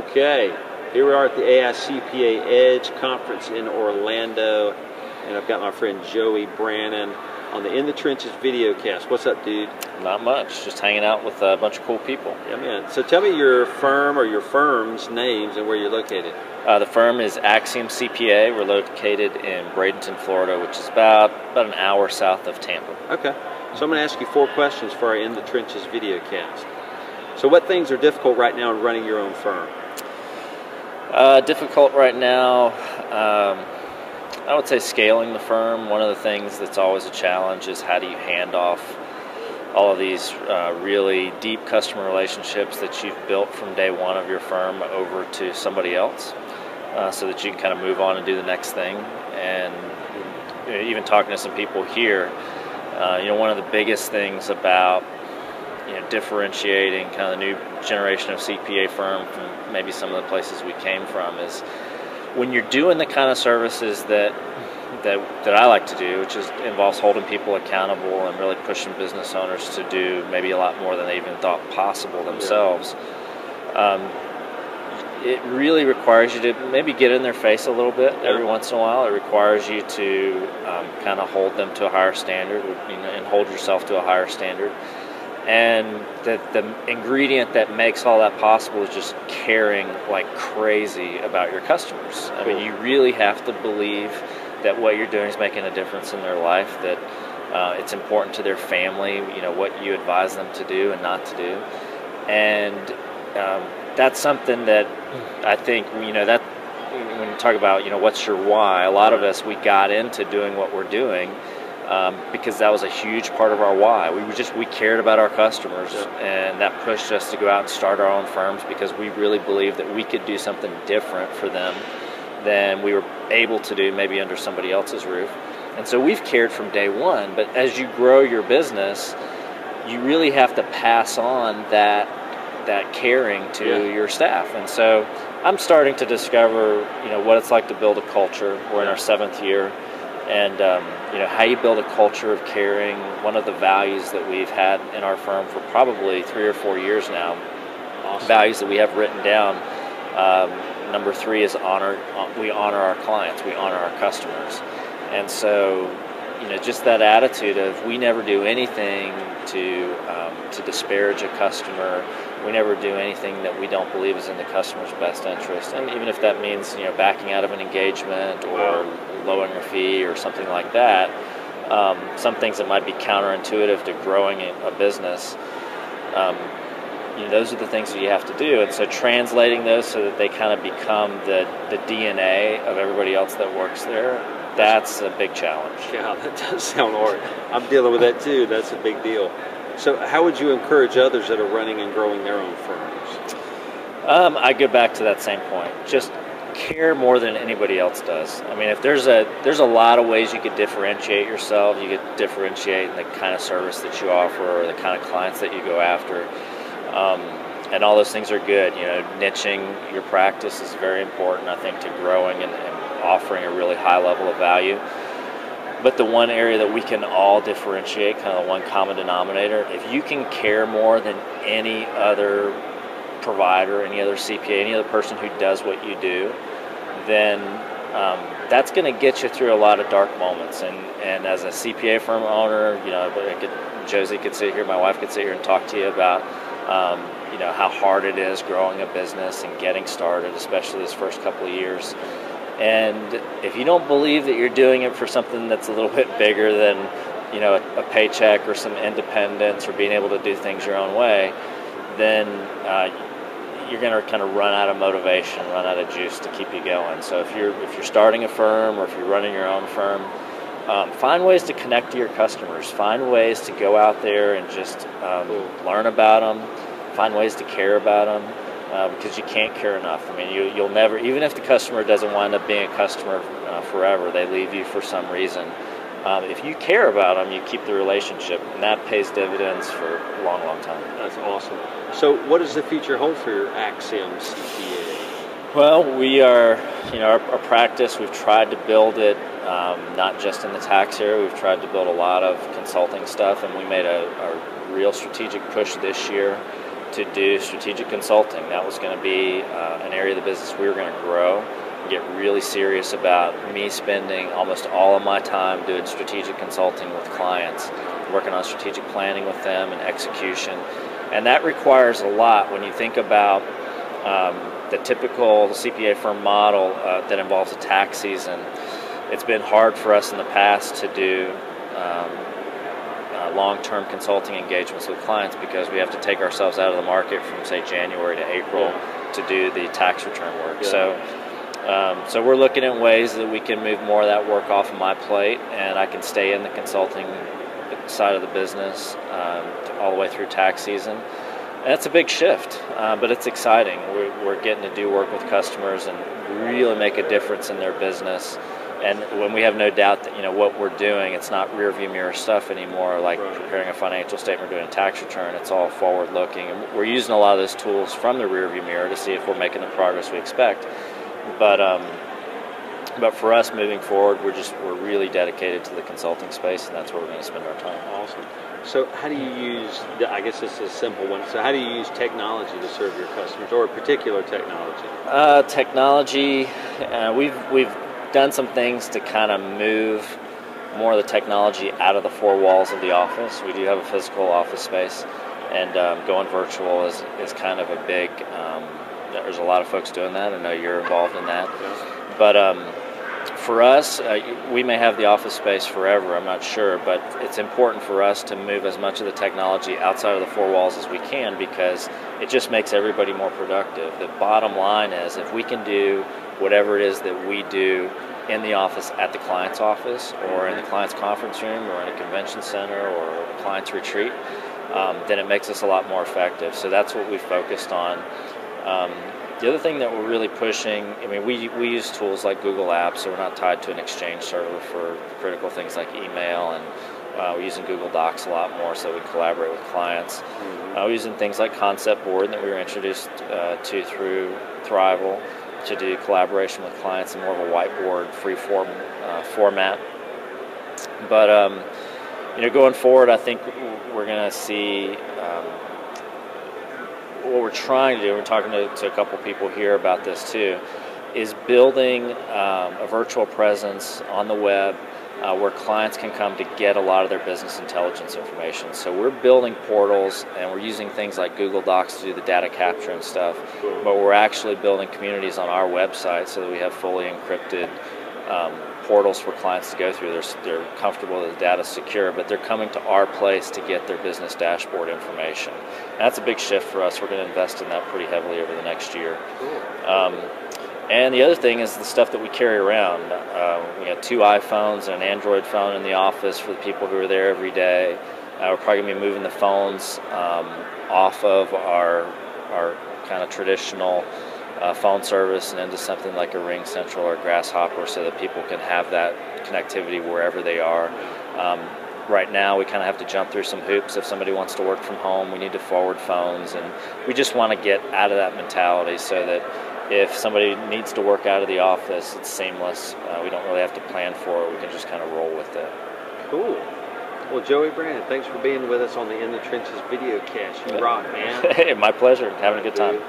Okay, here we are at the AICPA Edge Conference in Orlando, and I've got my friend Joey Brannon on the In the Trenches video cast. What's up, dude? Not much, just hanging out with a bunch of cool people. Yeah, man. So tell me your firm or your firm's names and where you're located. The firm is Axiom CPA. We're located in Bradenton, Florida, which is about an hour south of Tampa. Okay, so I'm going to ask you 4 questions for our In the Trenches video cast. So what things are difficult right now in running your own firm? Difficult right now, I would say scaling the firm. One of the things that's always a challenge is how do you hand off all of these really deep customer relationships that you've built from day one of your firm over to somebody else, so that you can kind of move on and do the next thing. And even talking to some people here, one of the biggest things about differentiating kind of the new generation of CPA firm from maybe some of the places we came from is when you're doing the kind of services that I like to do, which involves holding people accountable and really pushing business owners to do maybe a lot more than they even thought possible themselves. It really requires you to maybe get in their face a little bit every once in a while. It requires you to kind of hold them to a higher standard, and hold yourself to a higher standard. And the ingredient that makes all that possible is just caring like crazy about your customers. I mean, you really have to believe that what you're doing is making a difference in their life, that it's important to their family, what you advise them to do and not to do. And that's something that I think, that when you talk about, what's your why, a lot of us, we got into doing what we're doing because that was a huge part of our why. We cared about our customers, and that pushed us to go out and start our own firms because we really believed that we could do something different for them than we were able to do maybe under somebody else's roof. And so we've cared from day one, but as you grow your business, you really have to pass on that caring to your staff. And so I'm starting to discover, what it's like to build a culture. We're in our 7th year. And how you build a culture of caring. One of the values that we've had in our firm for probably 3 or 4 years now, values that we have written down. Number 3 is honor. We honor our clients. We honor our customers. And so, just that attitude of we never do anything to disparage a customer. We never do anything that we don't believe is in the customer's best interest. And even if that means backing out of an engagement or lowering a fee or something like that, some things that might be counterintuitive to growing a business, those are the things that you have to do. And so translating those so that they kind of become the DNA of everybody else that works there, that's a big challenge. Yeah, that does sound hard. I'm dealing with that too. That's a big deal. So how would you encourage others that are running and growing their own firms? I go back to that same point. Just care more than anybody else does. I mean, if there's a lot of ways you could differentiate yourself. You could differentiate in the kind of service that you offer or the kind of clients that you go after. And all those things are good. Niching your practice is very important, I think, to growing and offering a really high level of value. But the one area that we can all differentiate, kind of the one common denominator, if you can care more than any other provider, any other CPA, any other person who does what you do, then that's going to get you through a lot of dark moments. And as a CPA firm owner, Josie could sit here, my wife could sit here and talk to you about how hard it is growing a business and getting started, especially this first couple of years. And if you don't believe that you're doing it for something that's a little bit bigger than, a paycheck or some independence or being able to do things your own way, then you're going to kind of run out of motivation, run out of juice to keep you going. So if you're starting a firm or if you're running your own firm, find ways to connect to your customers. Find ways to go out there and just learn about them. Find ways to care about them. Because you can't care enough. I mean, you'll never, even if the customer doesn't wind up being a customer forever, they leave you for some reason. If you care about them, you keep the relationship, and that pays dividends for a long, long time. That's awesome. So what does the future hold for your Axiom CPA? Well, we are, our practice, we've tried to build it not just in the tax area, we've tried to build a lot of consulting stuff, and we made a real strategic push this year to do strategic consulting. That was going to be an area of the business we were going to grow, get really serious about me spending almost all of my time doing strategic consulting with clients, working on strategic planning with them and execution. And that requires a lot when you think about the typical CPA firm model that involves a tax season. It's been hard for us in the past to do long-term consulting engagements with clients because we have to take ourselves out of the market from, say, January to April to do the tax return work. Yeah. So we're looking at ways that we can move more of that work off of my plate, and I can stay in the consulting side of the business all the way through tax season. And that's a big shift, but it's exciting. We're getting to do work with customers and really make a difference in their business. And when we have no doubt that what we're doing, it's not rearview mirror stuff anymore, like preparing a financial statement, doing a tax return. It's all forward looking, and we're using a lot of those tools from the rearview mirror to see if we're making the progress we expect. But for us moving forward, we're really dedicated to the consulting space, and that's where we're going to spend our time. Awesome. So how do you use, I guess this is a simple one, so how do you use technology to serve your customers, or a particular technology? Technology, we've done some things to kind of move more of the technology out of the four walls of the office. We do have a physical office space, and going virtual is kind of a big, there's a lot of folks doing that. I know you're involved in that. Yeah. But for us, we may have the office space forever, I'm not sure, but it's important for us to move as much of the technology outside of the four walls as we can, because it just makes everybody more productive. The bottom line is, if we can do whatever it is that we do in the office at the client's office, or in the client's conference room, or in a convention center, or a client's retreat, then it makes us a lot more effective. So that's what we focused on. The other thing that we're really pushing, we use tools like Google Apps, so we're not tied to an Exchange server for critical things like email, and we're using Google Docs a lot more so we collaborate with clients. We're using things like Concept Board that we were introduced to through THRIVEal to do collaboration with clients in more of a whiteboard, free-form format. But going forward, I think we're going to see what we're trying to do. We're talking to a couple people here about this too, is building a virtual presence on the web where clients can come to get a lot of their business intelligence information. So we're building portals, and we're using things like Google Docs to do the data capture and stuff, but we're actually building communities on our website so that we have fully encrypted portals for clients to go through. They're comfortable that the data's secure, but they're coming to our place to get their business dashboard information. And that's a big shift for us. We're going to invest in that pretty heavily over the next year. And the other thing is the stuff that we carry around. We got 2 iPhones and an Android phone in the office for the people who are there every day. We're probably going to be moving the phones off of our kind of traditional phone service and into something like a Ring Central or Grasshopper, so that people can have that connectivity wherever they are. Right now, we kind of have to jump through some hoops. If somebody wants to work from home, we need to forward phones, and we just want to get out of that mentality so that if somebody needs to work out of the office, it's seamless. We don't really have to plan for it. We can just kind of roll with it. Cool. Well, Joey Brannon, thanks for being with us on the In the Trenches video cast. You rock, man. Hey, my pleasure. Having a good time.